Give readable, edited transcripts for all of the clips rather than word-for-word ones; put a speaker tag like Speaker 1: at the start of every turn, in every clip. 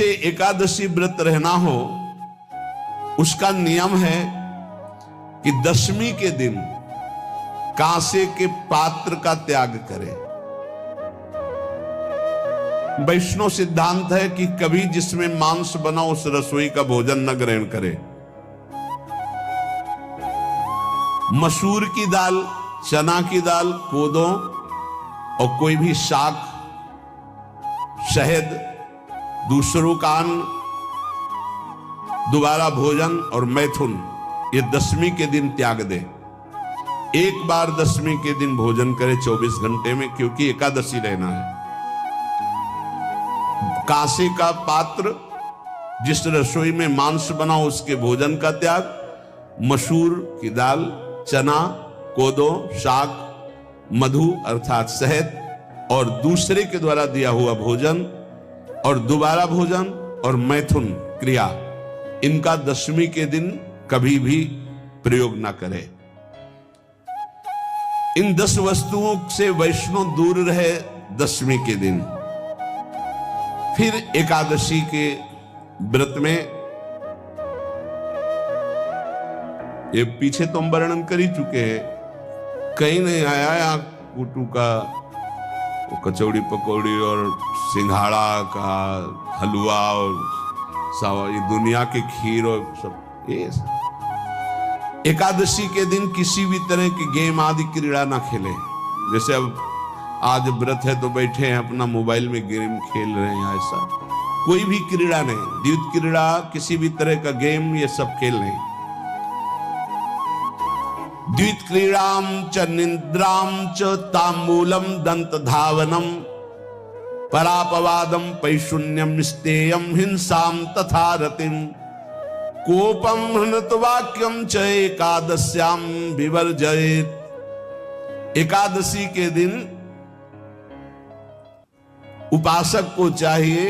Speaker 1: जिसे एकादशी व्रत रहना हो उसका नियम है कि दशमी के दिन कांसे के पात्र का त्याग करे। वैष्णव सिद्धांत है कि कभी जिसमें मांस बना उस रसोई का भोजन न ग्रहण करे। मसूर की दाल, चना की दाल, कोदो और कोई भी शाक, शहद, दूसरों का अन्न, दोबारा भोजन और मैथुन, ये दशमी के दिन त्याग दे। एक बार दशमी के दिन भोजन करे 24 घंटे में, क्योंकि एकादशी रहना है। कांसे का पात्र, जिस रसोई में मांस बना उसके भोजन का त्याग, मसूर की दाल, चना, कोदो, शाक, मधु अर्थात शहद और दूसरे के द्वारा दिया हुआ भोजन और दोबारा भोजन और मैथुन क्रिया, इनका दशमी के दिन कभी भी प्रयोग ना करे। इन 10 वस्तुओं से वैष्णव दूर रहे दशमी के दिन। फिर एकादशी के व्रत में, ये पीछे तो हम वर्णन कर ही चुके हैं, कहीं नहीं आया यहाँ कुटू का कचौड़ी पकौड़ी और सिंघाड़ा का हलवा और ये दुनिया के खीर और सब। ये एकादशी के दिन किसी भी तरह की गेम आदि क्रीड़ा ना खेले। जैसे अब आज व्रत है तो बैठे हैं अपना मोबाइल में गेम खेल रहे हैं, ऐसा कोई भी क्रीड़ा नहीं। द्वैत क्रीड़ा, किसी भी तरह का गेम, ये सब खेल नहीं। द्वैत क्रीड़ाम च निद्राम च तांबूलम दंत धावनम परापवादम पैशून्यम स्तेयम हिंसाम तथा रतिम कोपम हृतवाक्यम च एकादश्याम विवर्जयेत्। एकादशी के दिन उपासक को चाहिए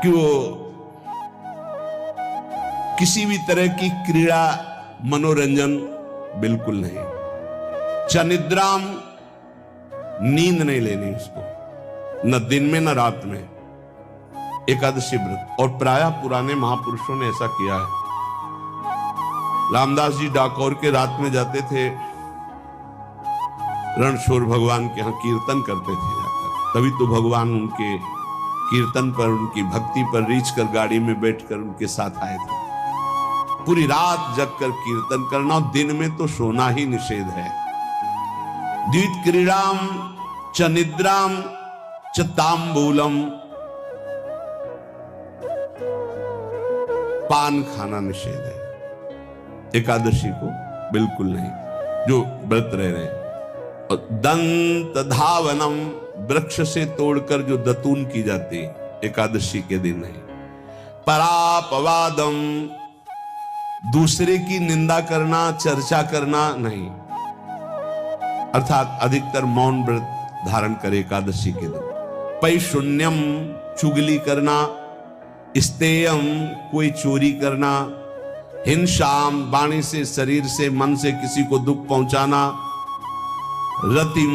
Speaker 1: कि वो किसी भी तरह की क्रीड़ा, मनोरंजन बिल्कुल नहीं। चनिद्राम, नींद नहीं लेनी उसको, न दिन में न रात में। एकादशी व्रत, और प्रायः पुराने महापुरुषों ने ऐसा किया है। रामदास जी डाकोर के रात में जाते थे, रणछोड़ भगवान के यहाँ कीर्तन करते थे जाकर। तभी तो भगवान उनके कीर्तन पर, उनकी भक्ति पर रीछ कर गाड़ी में बैठकर उनके साथ आए थे। पूरी रात जगकर कीर्तन करना, और दिन में तो सोना ही निषेध है। द्वैत क्रीड़ाम च निद्राम च तांबूलम, पान खाना निषेध है एकादशी को, बिल्कुल नहीं, जो व्रत रह रहे हैं। और दंत धावनम, वृक्ष से तोड़कर जो दतून की जाती है एकादशी के दिन नहीं। परापवादम, दूसरे की निंदा करना, चर्चा करना नहीं, अर्थात अधिकतर मौन व्रत धारण करे एकादशी के दिन। पैशून्यम, चुगली करना। स्तेयम, कोई चोरी करना। हिंसाम, वाणी से, शरीर से, मन से किसी को दुख पहुंचाना। रतिम,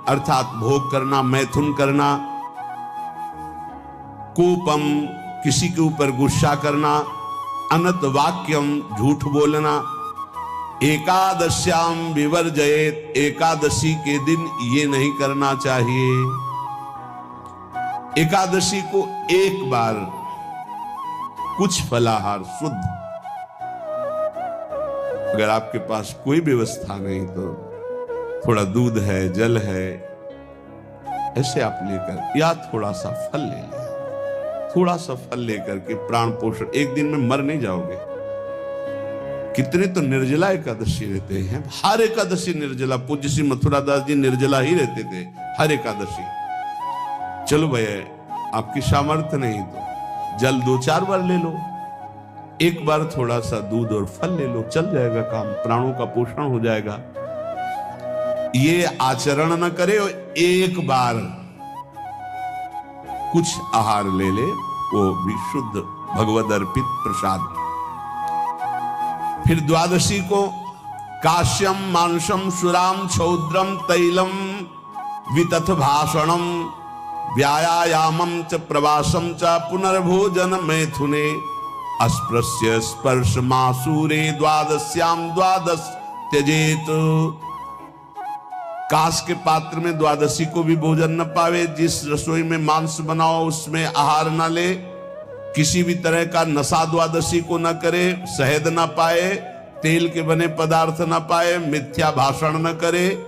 Speaker 1: अर्थात भोग करना, मैथुन करना। कोपम, किसी के ऊपर गुस्सा करना। अनत वाक्यम, झूठ बोलना। एकादश्याम विवर्जयेत्, एकादशी के दिन ये नहीं करना चाहिए। एकादशी को एक बार कुछ फलाहार शुद्ध, अगर आपके पास कोई व्यवस्था नहीं तो थोड़ा दूध है, जल है, ऐसे आप लेकर, या थोड़ा सा फल ले लें। थोड़ा सा फल लेकर के प्राण पोषण, एक दिन में मर नहीं जाओगे। कितने तो निर्जला एकादशी रहते हैं, हर एकादशी निर्जला। पूज्य श्री मथुरा दास जी निर्जला ही रहते थे हर एकादशी। चलो भैया आपकी सामर्थ्य नहीं तो जल 2-4 बार ले लो, एक बार थोड़ा सा दूध और फल ले लो, चल जाएगा काम, प्राणों का पोषण हो जाएगा। ये आचरण न करे और एक बार कुछ आहार ले ले, वो भी शुद्ध भगवद अर्पित प्रसाद। फिर द्वादशी को काश्यम मांसम सुराम छौद्रम तैलम वितथ भाषणम व्यायामं च प्रवासं च पुनर्भोजन मैथुने अस्पृश्य स्पर्श मासूरे द्वादश्यां द्वादश त्यजेत। कांस के पात्र में द्वादशी को भी भोजन न पावे, जिस रसोई में मांस बनाओ उसमें आहार न ले, किसी भी तरह का नशा द्वादशी को न करे, शहद न पाए, तेल के बने पदार्थ न पाए, मिथ्या भाषण न करे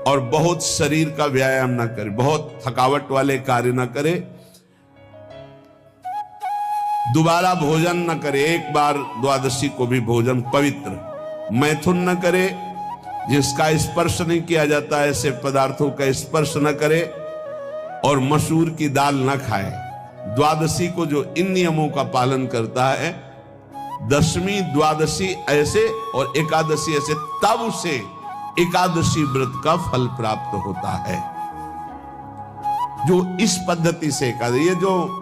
Speaker 1: और बहुत शरीर का व्यायाम न करे, बहुत थकावट वाले कार्य न करे, दोबारा भोजन न करे, एक बार द्वादशी को भी भोजन पवित्र। मैथुन न करे, जिसका स्पर्श नहीं किया जाता ऐसे पदार्थों का स्पर्श न करे, और मसूर की दाल न खाए। द्वादशी को जो इन नियमों का पालन करता है, दशमी द्वादशी ऐसे और एकादशी ऐसे, तब उसे एकादशी व्रत का फल प्राप्त होता है। जो इस पद्धति से एकादशी, ये जो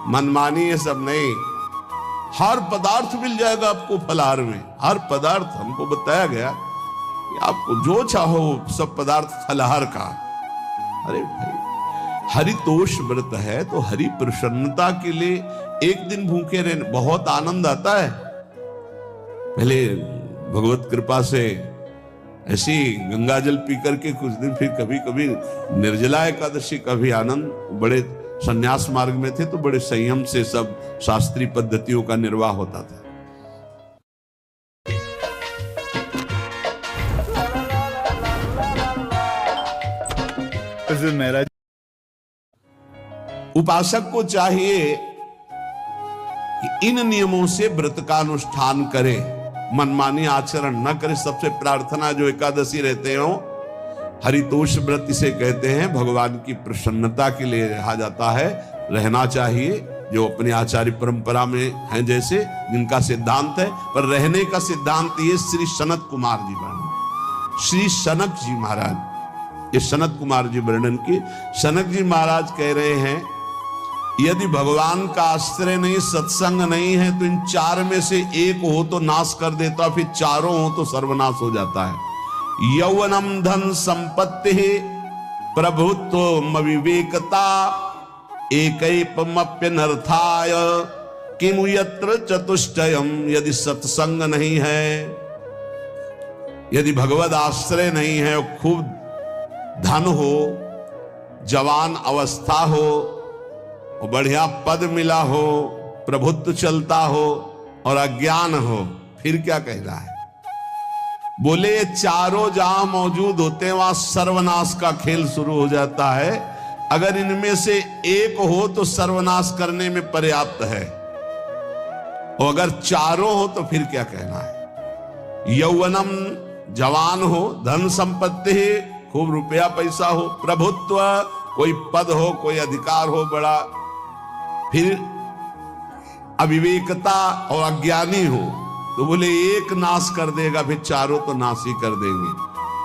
Speaker 1: मनमानी है सब नहीं, हर पदार्थ मिल जाएगा आपको फलाहार में, हर पदार्थ। हमको बताया गया कि आपको जो चाहो सब पदार्थ फलाहार का। अरे भाई, हरितोष व्रत है तो हरि प्रसन्नता के लिए एक दिन भूखे रहने बहुत आनंद आता है। पहले भगवत कृपा से ऐसी गंगा जल पी करके कुछ दिन, फिर कभी कभी निर्जला एकादशी का भी आनंद। बड़े संन्यास मार्ग में थे तो बड़े संयम से सब शास्त्रीय पद्धतियों का निर्वाह होता था। उपासक को चाहिए कि इन नियमों से व्रत का अनुष्ठान करे, मनमानी आचरण न करे। सबसे प्रार्थना जो एकादशी रहते हो, हरितोष व्रत इसे कहते हैं, भगवान की प्रसन्नता के लिए रहा जाता है, रहना चाहिए। जो अपने आचार्य परंपरा में हैं जैसे, जिनका सिद्धांत है, पर रहने का सिद्धांत ये श्री सनत कुमार जी वर्णन, श्री सनक जी महाराज, ये सनत कुमार जी वर्णन की। सनक जी महाराज कह रहे हैं, यदि भगवान का आश्रय नहीं, सत्संग नहीं है, तो इन चार में से एक हो तो नाश कर देता, फिर चारों हो तो सर्वनाश हो जाता है। यौवनम धन संपत्ति प्रभुत्व विवेकता एकैपमप्यनर्थाय किमु यत्र चतुष्टयम। यदि सत्संग नहीं है, यदि भगवद आश्रय नहीं है, खूब धन हो, जवान अवस्था हो, बढ़िया पद मिला हो, प्रभुत्व चलता हो और अज्ञान हो, फिर क्या कहना है? बोले ये चारों जहां मौजूद होते हैं वहां सर्वनाश का खेल शुरू हो जाता है। अगर इनमें से एक हो तो सर्वनाश करने में पर्याप्त है, और अगर चारों हो तो फिर क्या कहना है? यौवनम, जवान हो, धन संपत्ति, खूब रुपया पैसा हो, प्रभुत्व, कोई पद हो, कोई अधिकार हो बड़ा, फिर अविवेकता और अज्ञानी हो, तो बोले एक नाश कर देगा, फिर चारों तो नाश ही कर देंगे।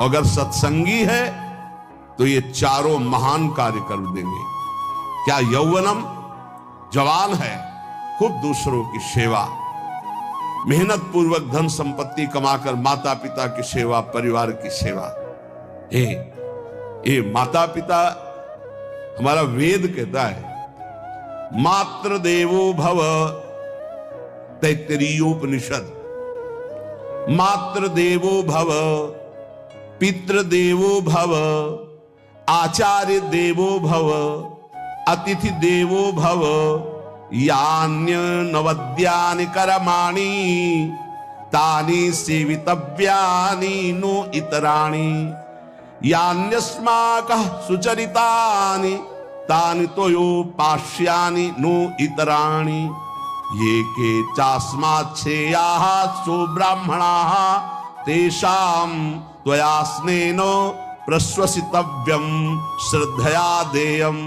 Speaker 1: अगर सत्संगी है तो ये चारों महान कार्य कर देंगे। क्या यौवनम, जवान है, खूब दूसरों की सेवा, मेहनत पूर्वक धन संपत्ति कमाकर माता पिता की सेवा, परिवार की सेवा। ये माता पिता, हमारा वेद कहता है, मातृ देवो भव, तैत्तरीयोपनिषद, मातृ देवो भव, पितृ देवो भव, आचार्य देवो भव, अतिथि देवो भव, यान्य नवद्यानि कर्माणि तानि सेवितव्यानि नो इतराणि, यान्यस्माकः सुचरितानि तानि तोयोपास्यानि नो इतराणि, ये के चास्माच्छेयाः सो ब्राह्मणाः तेषां त्वया स्नेन प्रश्वसितव्यं श्रद्धया देयम्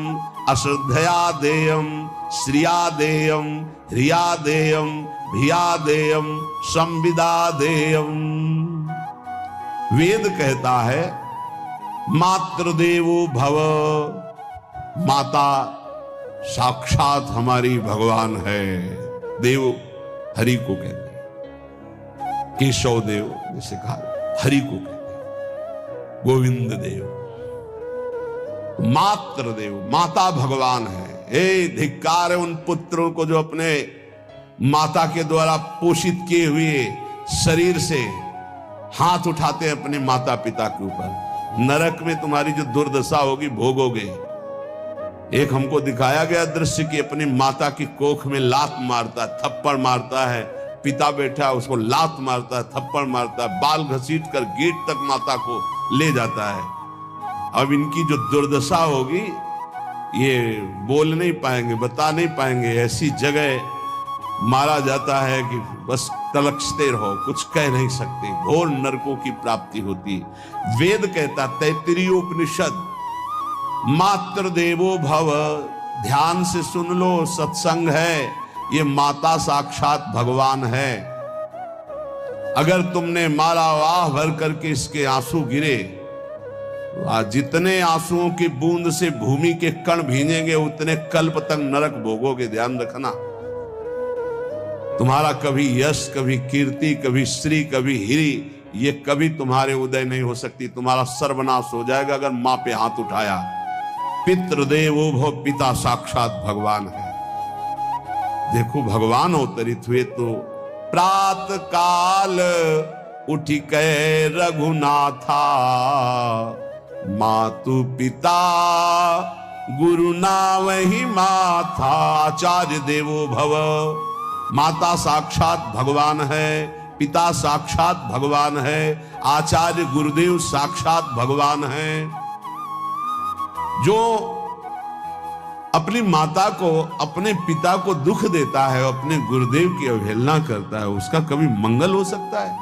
Speaker 1: अश्रद्धया देयम् श्रिया देयम् ह्रिया देयम् भिया देयम् संविदा देयम्। वेद कहता है मातृदेवो भव, माता साक्षात हमारी भगवान है। देव हरि को कहते हैं, केशव देव जैसे कहा, हरि को कहते हैं, गोविंद देव। मातृदेव, माता भगवान है। हे धिक्कार है उन पुत्रों को जो अपने माता के द्वारा पोषित किए हुए शरीर से हाथ उठाते हैं अपने माता पिता के ऊपर। नरक में तुम्हारी जो दुर्दशा होगी भोगोगे। एक हमको दिखाया गया दृश्य कि अपनी माता की कोख में लात मारता है, थप्पड़ मारता है, पिता बैठा है उसको लात मारता है, थप्पड़ मारता है, बाल घसीट कर गेट तक माता को ले जाता है। अब इनकी जो दुर्दशा होगी ये बोल नहीं पाएंगे, बता नहीं पाएंगे। ऐसी जगह मारा जाता है कि बस तलकते रहो, कुछ कह नहीं सकते। घोर नरकों की प्राप्ति होती। वेद कहता, तैत्तिरीयोपनिषद, मातृदेवो भव, ध्यान से सुन लो, सत्संग है, ये माता साक्षात भगवान है। अगर तुमने मारा, वाह भर करके इसके आंसू गिरे, जितने आंसुओं की बूंद से भूमि के कण भींजेंगे उतने कल्प तक नरक भोगोगे। ध्यान रखना, तुम्हारा कभी यश, कभी कीर्ति, कभी श्री, कभी हिरी, ये कभी तुम्हारे उदय नहीं हो सकती। तुम्हारा सर्वनाश हो जाएगा अगर मां पे हाथ उठाया। पितृदेवो भव, पिता साक्षात भगवान है। देखो भगवान अवतरित हुए तो प्रात काल उठी कै रघुनाथा, मातु पिता गुरु नावहि माथा। आचार्य देवो भव, माता साक्षात भगवान है, पिता साक्षात भगवान है, आचार्य गुरुदेव साक्षात भगवान है। जो अपनी माता को, अपने पिता को दुख देता है, अपने गुरुदेव की अवहेलना करता है, उसका कभी मंगल हो सकता है?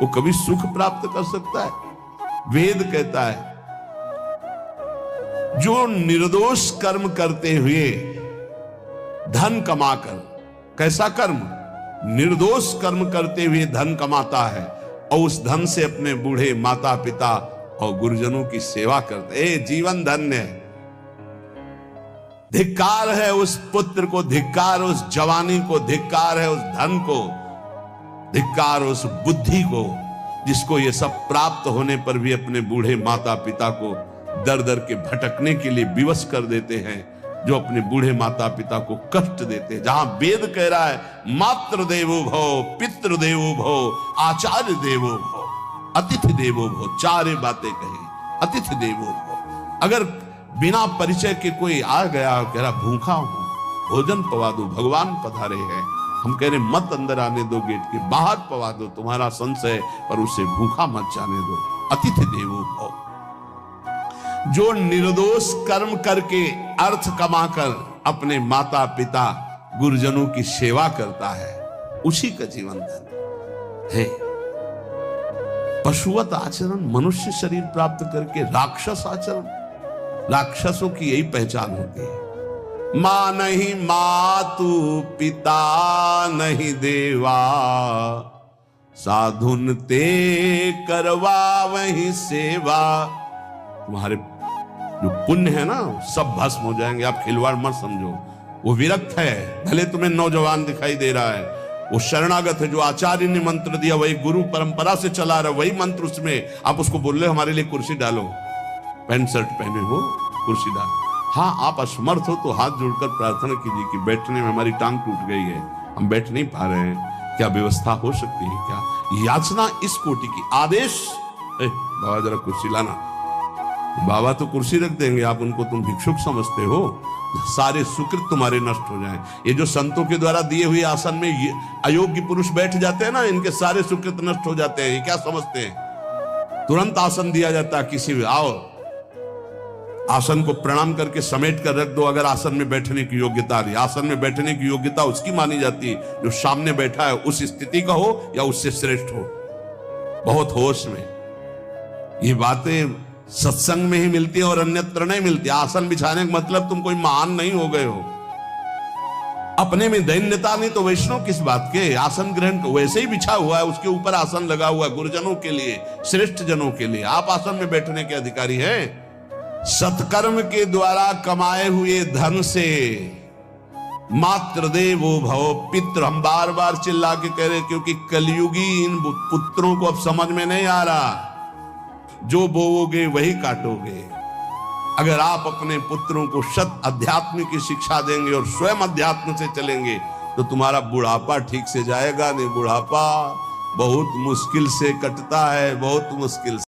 Speaker 1: वो कभी सुख प्राप्त कर सकता है? वेद कहता है जो निर्दोष कर्म करते हुए धन कमाकर, कैसा कर्म? निर्दोष कर्म करते हुए धन कमाता है और उस धन से अपने बूढ़े माता पिता और गुरुजनों की सेवा करते, जीवन धन्य है। धिक्कार है उस पुत्र को, धिक्कार उस जवानी को, धिक्कार है उस धन को, धिक्कार उस बुद्धि को जिसको ये सब प्राप्त होने पर भी अपने बूढ़े माता पिता को दर दर के भटकने के लिए विवश कर देते हैं, जो अपने बूढ़े माता पिता को कष्ट देते हैं। जहां वेद कह रहा है मातृ देवो भव, पितृ देवो भव, आचार्य देवो भव, अतिथि देवो भव, चारे बातें कही। अतिथि देवो भव, अगर बिना परिचय के कोई आ गया, कह रहा भूखा हूं, भोजन पवा दो, भगवान पधारे हैं, हम कह रहे मत अंदर आने दो, गेट के बाहर पवा दो, तुम्हारा संशय, पर उसे भूखा मत जाने दो। अतिथि देवो भव, जो निर्दोष कर्म करके अर्थ कमाकर अपने माता पिता गुरुजनों की सेवा करता है, उसी का जीवन धन है। पशुवत आचरण, मनुष्य शरीर प्राप्त करके राक्षस आचरण, राक्षसों की यही पहचान होती है। मां नहीं मातु, पिता नहीं देवा, साधुन ते करवा वही सेवा। तुम्हारे जो पुण्य है ना सब भस्म हो जाएंगे। आप खिलवाड़ मत समझो, वो विरक्त है, भले तुम्हें नौजवान दिखाई दे रहा है, वो शरणागत है। जो आचार्य ने मंत्र दिया वही गुरु परंपरा से चला रहा, वही मंत्र उसमें आप उसको बोल रहे हमारे लिए कुर्सी डालो, पैंट शर्ट पहने हो कुर्सी डालो। हाँ, आप असमर्थ हो तो हाथ जोड़कर प्रार्थना कीजिए कि बैठने में हमारी टांग टूट गई है, हम बैठ नहीं पा रहे हैं, क्या व्यवस्था हो सकती है क्या? याचना इस कोटि की। आदेश, बाबा जरा कुर्सी लाना, बाबा तो कुर्सी रख देंगे, आप उनको तुम भिक्षुक समझते हो, सारे सुकृत तुम्हारे नष्ट हो जाएं। ये जो संतों के द्वारा दिए हुए आसन में अयोग्य पुरुष बैठ जाते हैं ना, इनके सारे सुकृत नष्ट हो जाते हैं। ये क्या समझते हैं? तुरंत आसन दिया जाता है, किसी भी आओ, आसन को प्रणाम करके समेट कर रख दो। अगर आसन में बैठने की योग्यता रही, आसन में बैठने की योग्यता उसकी मानी जाती है जो सामने बैठा है, उस स्थिति का हो या उससे श्रेष्ठ हो। बहुत होश में ये बातें सत्संग में ही मिलती है और अन्यत्र नहीं मिलती। आसन बिछाने का मतलब तुम कोई महान नहीं हो गए हो, अपने में दैन्यता नहीं तो वैष्णव किस बात के? आसन ग्रहण को वैसे ही बिछा हुआ है, उसके ऊपर आसन लगा हुआ है गुरुजनों के लिए, श्रेष्ठ जनों के लिए। आप आसन में बैठने के अधिकारी हैं। सत्कर्म के द्वारा कमाए हुए धन से मातृदेवो भव, पितृ, हम बार बार चिल्ला के कह रहे क्योंकि कलयुगी इन पुत्रों को अब समझ में नहीं आ रहा। जो बोओगे वही काटोगे। अगर आप अपने पुत्रों को शत अध्यात्म की शिक्षा देंगे और स्वयं अध्यात्म से चलेंगे तो तुम्हारा बुढ़ापा ठीक से जाएगा नहीं। बुढ़ापा बहुत मुश्किल से कटता है, बहुत मुश्किल से।